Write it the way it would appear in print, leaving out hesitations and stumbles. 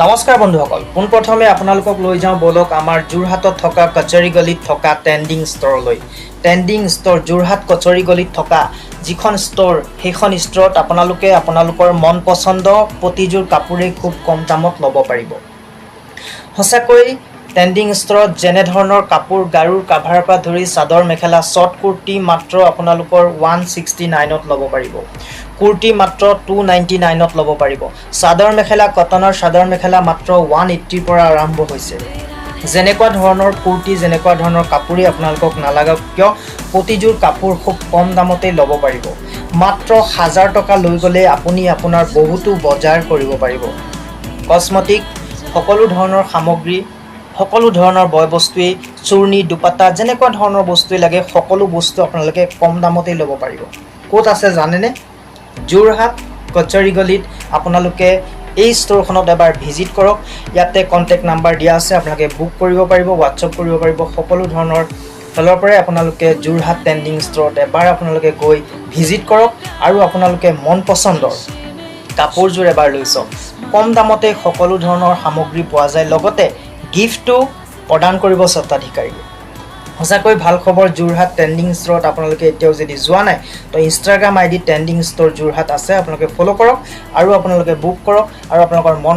নমস্কাৰ বন্ধুসকল, পোনপ্ৰথমে আপোনালোকক লৈ যাওঁ বলক আমাৰ যোৰহাটত থকা কচেৰী গলিত থকা ট্ৰেণ্ডিং ষ্ট'ৰলৈ। ট্ৰেণ্ডিং ষ্ট'ৰ যোৰহাট কচেৰী গলিত থকা যিখন ষ্ট'ৰ, সেইখন ষ্ট'ৰত আপোনালোকে আপোনালোকৰ মন পচন্দ প্ৰতিযোৰ কাপোৰেই খুব কম দামত ল'ব পাৰিব। সঁচাকৈ ট্ৰেণ্ডিং ষ্ট'ৰত যেনে ধৰণৰ কাপোৰ, গাৰুৰ কাভাৰৰ পৰা ধৰি চাদৰ মেখেলা, শ্বৰ্ট কুৰ্তি মাত্ৰ আপোনালোকৰ 169ত ল'ব পাৰিব। কুৰ্তি মাত্ৰ 299ত ল'ব পাৰিব। চাদৰ মেখেলা, কটনৰ চাদৰ মেখেলা মাত্ৰ 180ৰ পৰা আৰম্ভ হৈছে। যেনেকুৱা ধৰণৰ কুৰ্তি, যেনেকুৱা ধৰণৰ কাপোৰেই আপোনালোকক নালাগক কিয়, প্ৰতিযোৰ কাপোৰ খুব কম দামতেই ল'ব পাৰিব। মাত্ৰ 1000 টকা লৈ গ'লে আপুনি আপোনাৰ বহুতো বজাৰ কৰিব পাৰিব। কছমেটিক, সকলো ধৰণৰ সামগ্ৰী, সকলো ধৰণৰ বয় বস্তুৱেই, চুৰ্ণি, দুপাটা, যেনেকুৱা ধৰণৰ বস্তুৱেই লাগে সকলো বস্তু আপোনালোকে কম দামতেই ল'ব পাৰিব। ক'ত আছে জানেনে? যোৰহাট কচেৰী গলিত আপোনালোকে এই ষ্ট'ৰখনত এবাৰ ভিজিট কৰক। ইয়াতে কণ্টেক্ট নাম্বাৰ দিয়া আছে, আপোনালোকে বুক কৰিব পাৰিব, হোৱাটছআপ কৰিব পাৰিব। সকলো ধৰণৰ ফালৰ পৰাই আপোনালোকে যোৰহাট ট্ৰেণ্ডিং ষ্ট'ৰত এবাৰ আপোনালোকে গৈ ভিজিট কৰক আৰু আপোনালোকে মন পচন্দৰ কাপোৰযোৰ এবাৰ লৈ চাওক। কম দামতে সকলো ধৰণৰ সামগ্ৰী পোৱা যায়, লগতে গিফ্টটো প্ৰদান কৰিব স্বত্বাধিকাৰীয়ে। সঁচাকৈ ভাল খবৰ, যোৰহাট ট্ৰেণ্ডিং ষ্ট'ৰত আপোনালোকে এতিয়াও যদি যোৱা নাই তো Instagram ID trending store Jorhat আছে, আপোনালোকে ফ'ল' কৰক আৰু আপোনালোকে বুক কৰক আৰু আপোনালোকৰ মন